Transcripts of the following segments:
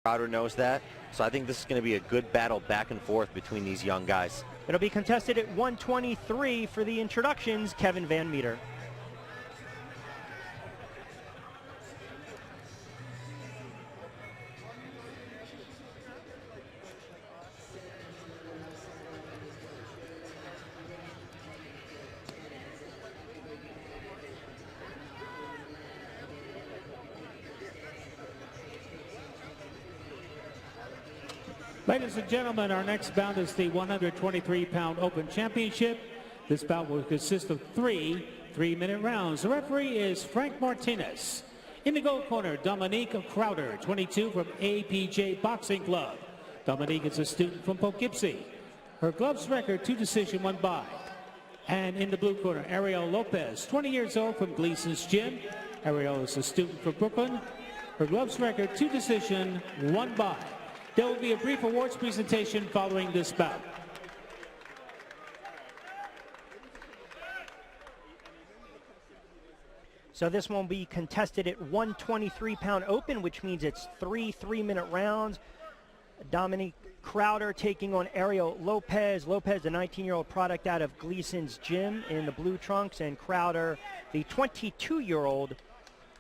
Crowder knows that. So I think this is going to be a good battle back and forth between these young guys. It'll be contested at 123 for the introductions. Kevin Van Meter. Ladies and gentlemen, our next bout is the 123-pound Open Championship. This bout will consist of three-minute rounds. The referee is Frank Martinez. In the gold corner, Dominique Crowder, 22 from APJ Boxing Club. Dominique is a student from Poughkeepsie. Her gloves record, 2 decision, 1 bye. And in the blue corner, Ariel Lopez, 20 years old from Gleason's Gym. Ariel is a student from Brooklyn. Her gloves record, 2 decision, 1 bye. There will be a brief awards presentation following this bout. So this one will be contested at 123-pound open, which means it's 3-minute rounds. Dominique Crowder taking on Ariel Lopez. Lopez, the 19-year-old product out of Gleason's Gym in the blue trunks, and Crowder, the 22-year-old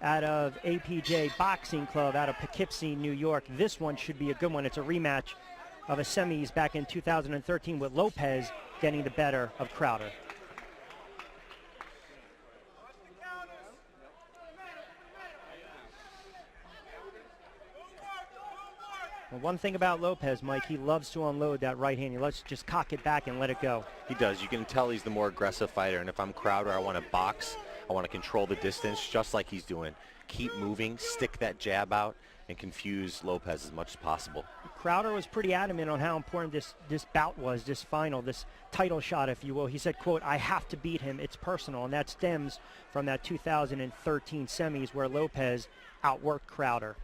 out of APJ Boxing Club out of Poughkeepsie, New York. This one should be a good one. It's a rematch of a semis back in 2013 with Lopez getting the better of Crowder. Well, one thing about Lopez, Mike, he loves to unload that right hand. He loves to just cock it back and let it go. He does. You can tell he's the more aggressive fighter, and if I'm Crowder, I want to box. I want to control the distance just like he's doing. Keep moving, stick that jab out, and confuse Lopez as much as possible. Crowder was pretty adamant on how important this bout was, this final, this title shot, if you will. He said, quote, "I have to beat him. It's personal." And that stems from that 2013 semis where Lopez outworked Crowder.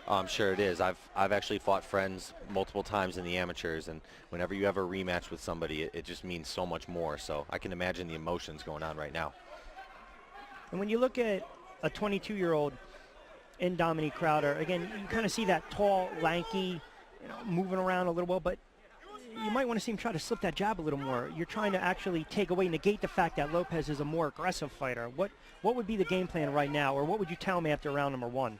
I'm sure it is. I've actually fought friends multiple times in the amateurs, and whenever you have a rematch with somebody, it just means so much more. So I can imagine the emotions going on right now. And when you look at a 22-year-old in Dominique Crowder, again, you kind of see that tall, lanky, moving around a little bit, but you might want to see him try to slip that jab a little more. You're trying to actually negate the fact that Lopez is a more aggressive fighter. What would be the game plan right now, or what would you tell me after round number 1?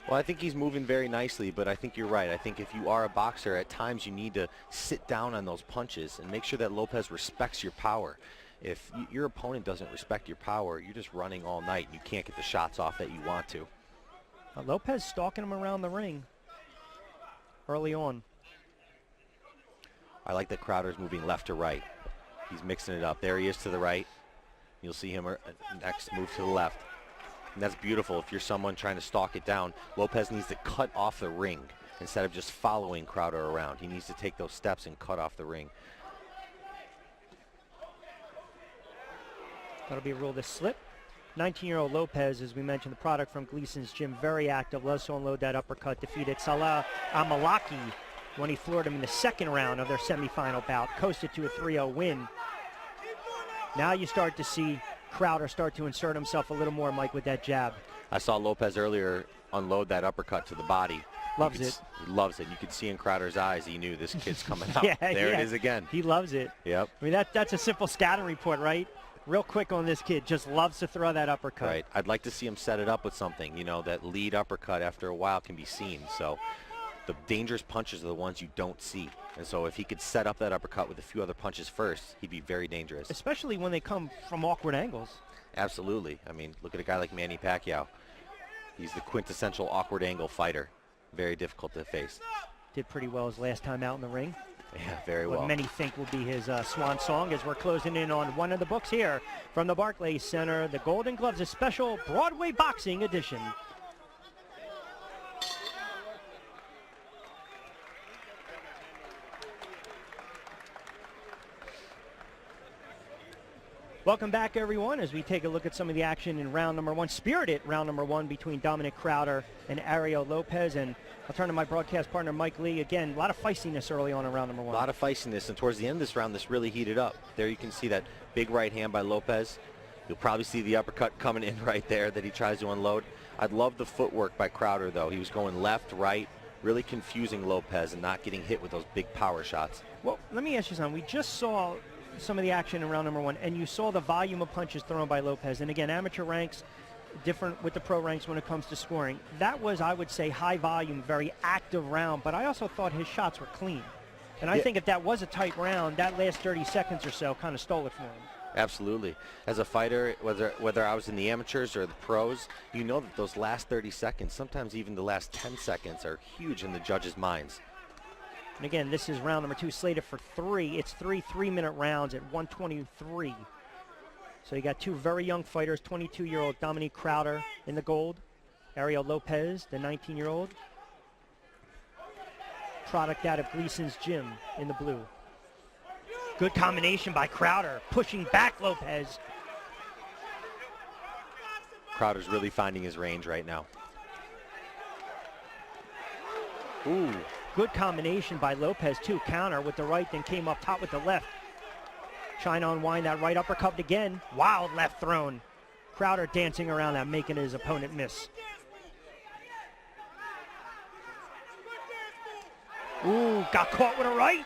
Well, I think he's moving very nicely, but I think you're right. I think if you are a boxer, at times you need to sit down on those punches and make sure that Lopez respects your power. If your opponent doesn't respect your power, you're just running all night and you can't get the shots off that you want to. Lopez stalking him around the ring early on. I like that Crowder's moving left to right. He's mixing it up. There he is to the right. You'll see him next move to the left. And that's beautiful if you're someone trying to stalk it down. Lopez needs to cut off the ring instead of just following Crowder around. He needs to take those steps and cut off the ring. That'll be ruled a slip. 19-year-old Lopez, as we mentioned, the product from Gleason's Gym, very active, loves to unload that uppercut, defeated Salah Amalaki when he floored him in the second round of their semifinal bout, coasted to a 3-0 win. Now you start to see Crowder start to insert himself a little more, Mike, with that jab. I saw Lopez earlier unload that uppercut to the body. Loves it. Loves it. You could see in Crowder's eyes he knew this kid's coming out. Yeah, there it is again. He loves it. Yep. I mean, that's a simple scouting report, right? Real quick on this kid, just loves to throw that uppercut. Right. I'd like to see him set it up with something. That lead uppercut after a while can be seen. So the dangerous punches are the ones you don't see. And so if he could set up that uppercut with a few other punches first, he'd be very dangerous. Especially when they come from awkward angles. Absolutely. I mean, look at a guy like Manny Pacquiao. He's the quintessential awkward angle fighter. Very difficult to face. Did pretty well his last time out in the ring. Yeah, very well. What many think will be his swan song as we're closing in on one of the books here from the Barclays Center, the Golden Gloves, a special Broadway boxing edition. Welcome back, everyone, as we take a look at some of the action in round number 1, spirited round number 1 between Dominique Crowder and Ariel Lopez. And I'll turn to my broadcast partner, Mike Lee. Again, a lot of feistiness early on in round number 1. A lot of feistiness, and towards the end of this round, this really heated up. There you can see that big right hand by Lopez. You'll probably see the uppercut coming in right there that he tries to unload. I'd love the footwork by Crowder, though. He was going left, right, really confusing Lopez and not getting hit with those big power shots. Well, let me ask you something. We just saw some of the action in round number 1, and you saw the volume of punches thrown by Lopez. And again, amateur ranks different with the pro ranks when it comes to scoring. That was, I would say, high volume, very active round, but I also thought his shots were clean. And I think if that was a tight round, that last 30 seconds or so kind of stole it from him. Absolutely. As a fighter, whether I was in the amateurs or the pros, you know that those last 30 seconds, sometimes even the last 10 seconds, are huge in the judges' minds. And again, this is round number 2, slated for 3. It's 3 3-minute rounds at 123. So you got two very young fighters, 22-year-old Dominique Crowder in the gold, Ariel Lopez, the 19-year-old, product out of Gleason's gym in the blue. Good combination by Crowder, pushing back Lopez. Crowder's really finding his range right now. Ooh. Good combination by Lopez, too. Counter with the right, then came up top with the left. Trying to unwind that right uppercut again. Wild left thrown. Crowder dancing around that, making his opponent miss. Ooh, got caught with a right.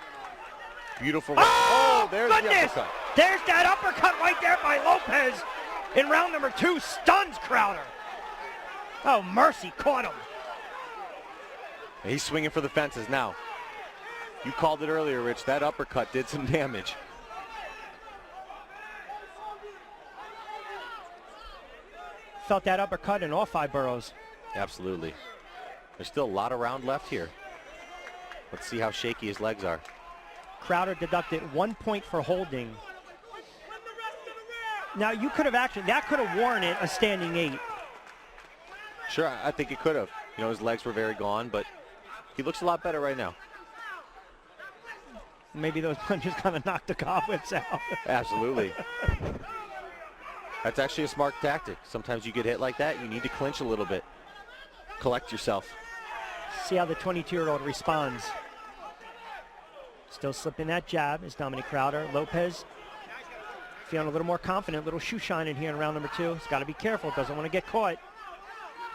Beautiful. Oh, there's goodness! the uppercut. There's that uppercut right there by Lopez in round number 2. Stuns Crowder. Oh, mercy, caught him. He's swinging for the fences now. You called it earlier, Rich. That uppercut did some damage. Felt that uppercut in all 5 boroughs. Absolutely. There's still a lot of round left here. Let's see how shaky his legs are. Crowder deducted 1 point for holding. Now you could have that could have warranted a standing 8. Sure, I think it could have. You know, his legs were very gone, but he looks a lot better right now. Maybe those punches kind of knocked the cobwebs out. Absolutely. That's actually a smart tactic. Sometimes you get hit like that, you need to clinch a little bit. Collect yourself. See how the 22-year-old responds. Still slipping that jab is Dominique Crowder. Lopez feeling a little more confident, a little shoe shine in here in round number 2. He's got to be careful, doesn't want to get caught.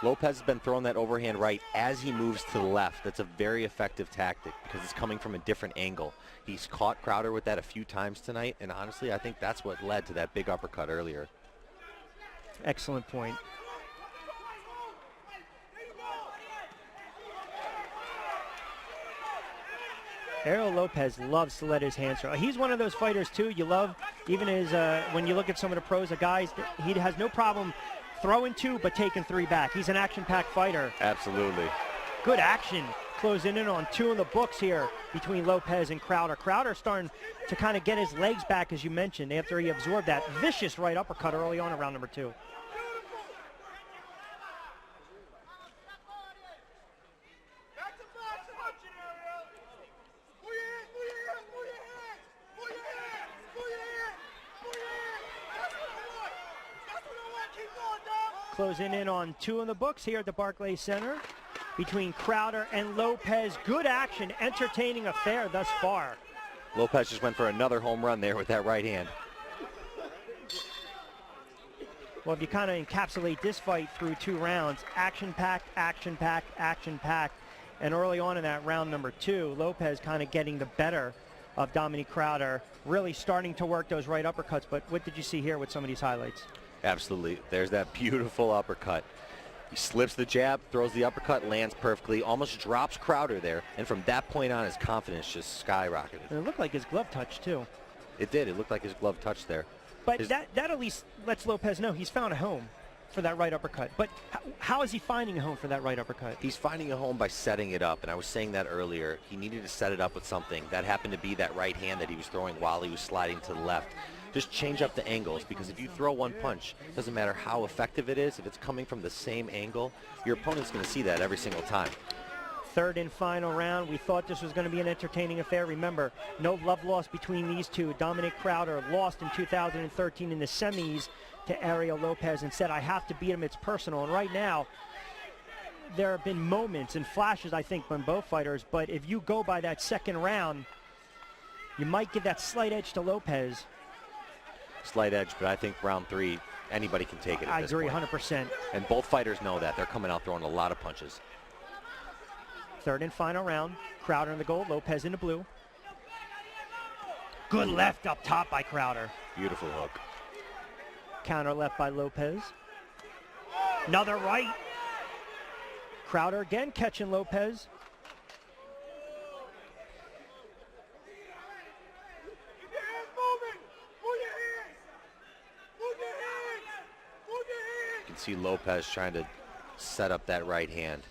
Lopez has been throwing that overhand right as he moves to the left. That's a very effective tactic because it's coming from a different angle. He's caught Crowder with that a few times tonight, and honestly, I think that's what led to that big uppercut earlier. Excellent point. Ariel Lopez loves to let his hands throw. He's one of those fighters, too, you love, even as when you look at some of the pros, the guys, he has no problem throwing 2 but taking 3 back. He's an action-packed fighter. Absolutely. Good action. Closing in on 2 in the books here between Lopez and Crowder. Crowder starting to kind of get his legs back, as you mentioned, after he absorbed that vicious right uppercut early on in round number 2. Closing in on 2 in the books here at the Barclays Center between Crowder and Lopez. Good action, entertaining affair thus far. Lopez just went for another home run there with that right hand. Well, if you kind of encapsulate this fight through 2 rounds, action-packed, action-packed, action-packed. And early on in that round number 2, Lopez kind of getting the better of Dominique Crowder, really starting to work those right uppercuts. But what did you see here with some of these highlights? Absolutely. There's that beautiful uppercut. He slips the jab, throws the uppercut, lands perfectly, almost drops Crowder there. And from that point on, his confidence just skyrocketed. And it looked like his glove touch, too. It did. It looked like his glove touched there. But that at least lets Lopez know he's found a home for that right uppercut. But how is he finding a home for that right uppercut? He's finding a home by setting it up, and I was saying that earlier. He needed to set it up with something. That happened to be that right hand that he was throwing while he was sliding to the left. Just change up the angles, because if you throw one punch, it doesn't matter how effective it is. If it's coming from the same angle, your opponent's going to see that every single time. Third and final round. We thought this was going to be an entertaining affair. Remember, no love lost between these two. Dominique Crowder lost in 2013 in the semis to Ariel Lopez and said, I have to beat him, it's personal. And right now, there have been moments and flashes, I think, from both fighters. But if you go by that second round, you might give that slight edge to Lopez. Slight edge, but I think round 3, anybody can take it at this I agree, point. 100%. And both fighters know that. They're coming out throwing a lot of punches. Third and final round. Crowder in the gold, Lopez in the blue. Good left up top by Crowder. Beautiful hook. Counter left by Lopez. Another right. Crowder again catching Lopez. You can see Lopez trying to set up that right hand.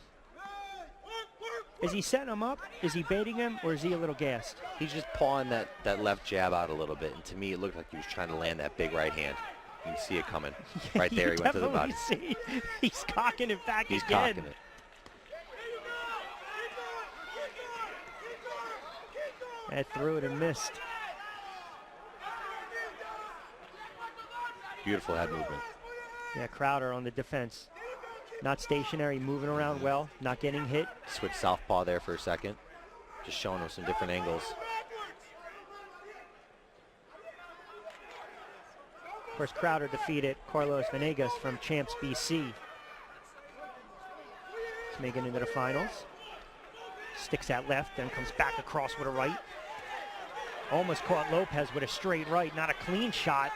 Is he setting him up? Is he baiting him, or is he a little gassed? He's just pawing that left jab out a little bit, and to me it looked like he was trying to land that big right hand. You can see it coming. Right there, he went to the body. See, he's cocking it back He's again. cocking it. And threw it and missed. Beautiful head movement. Yeah, Crowder on the defense. Not stationary, moving around well, not getting hit. Switch southpaw there for a second. Just showing him some different angles. Of course, Crowder defeated Carlos Venegas from Champs BC. He's making it into the finals. Sticks that left, then comes back across with a right. Almost caught Lopez with a straight right, not a clean shot.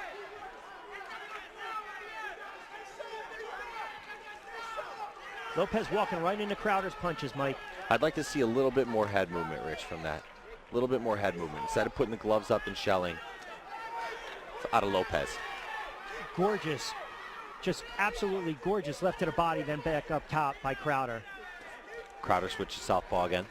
Lopez walking right into Crowder's punches, Mike. I'd like to see a little bit more head movement, Rich, from that. A little bit more head movement. Instead of putting the gloves up and shelling out of Lopez. Gorgeous. Just absolutely gorgeous. Left to the body, then back up top by Crowder. Crowder switches southpaw again.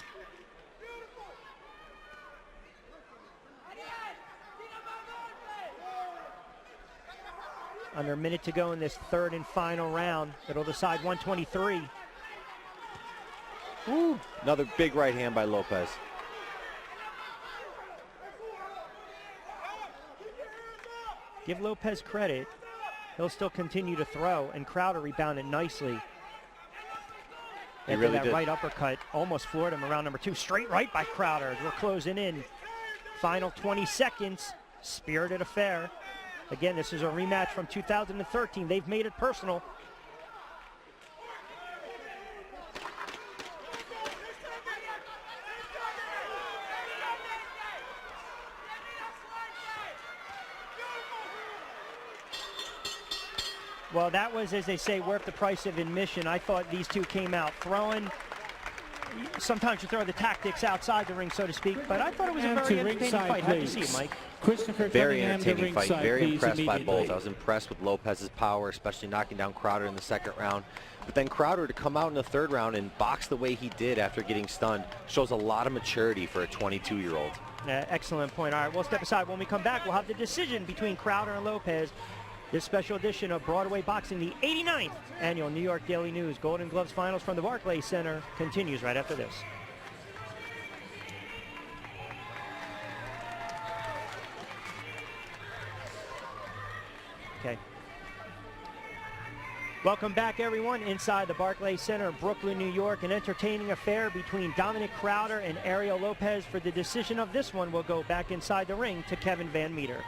Under a minute to go in this third and final round. It'll decide 123. Ooh, another big right hand by Lopez. Give Lopez credit. He'll still continue to throw, and Crowder rebounded nicely. He After really that did. right uppercut, almost floored him around number 2. Straight right by Crowder. We're closing in. Final 20 seconds. Spirited affair. Again, this is a rematch from 2013. They've made it personal. Well, that was, as they say, worth the price of admission. I thought these two came out throwing. Sometimes you throw the tactics outside the ring, so to speak, but I thought it was a very entertaining fight. How'd you see it, Mike? Christopher Very Cunningham to entertaining fight. ringside, Very please, impressed by both. immediately. I was impressed with Lopez's power, especially knocking down Crowder in the second round. But then Crowder to come out in the third round and box the way he did after getting stunned shows a lot of maturity for a 22-year-old. Excellent point. All right, we'll step aside. When we come back, we'll have the decision between Crowder and Lopez. This special edition of Broadway Boxing, the 89th annual New York Daily News Golden Gloves Finals from the Barclays Center, continues right after this. Okay. Welcome back, everyone, inside the Barclays Center in Brooklyn, New York. An entertaining affair between Dominique Crowder and Ariel Lopez. For the decision of this one, we'll go back inside the ring to Kevin Van Meter.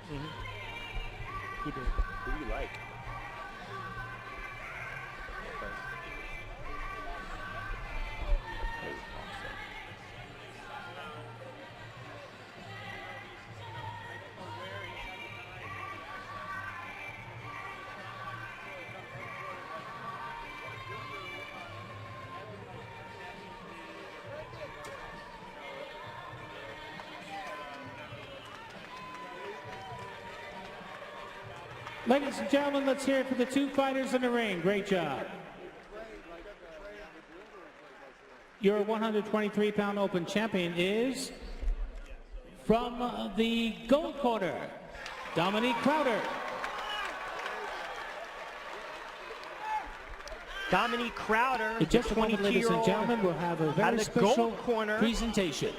He did. Who do you like? Ladies and gentlemen, let's hear it for the two fighters in the ring. Great job. Your 123-pound open champion is from the gold corner, Dominique Crowder. Dominique Crowder, the Just a moment, ladies and 22-year-old, gentlemen, we'll have a out very of the special gold corner, presentation.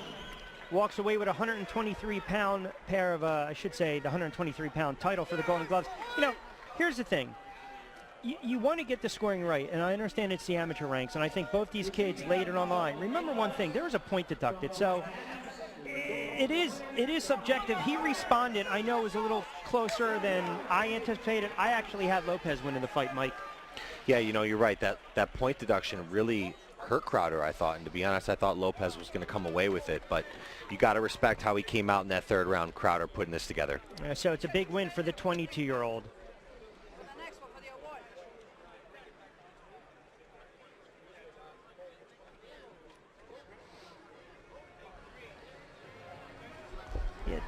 walks away with a 123-pound pair of, I should say, the 123-pound title for the Golden Gloves. You know, here's the thing. You want to get the scoring right, and I understand it's the amateur ranks, and I think both these kids laid it on the line. Remember one thing, there was a point deducted, so it is subjective. He responded, I know, it was a little closer than I anticipated. I actually had Lopez winning the fight, Mike. Yeah, you know, you're right. That point deduction really hurt Crowder, I thought. And to be honest, I thought Lopez was going to come away with it. But you got to respect how he came out in that third round, Crowder putting this together. So it's a big win for the 22-year-old. Yeah,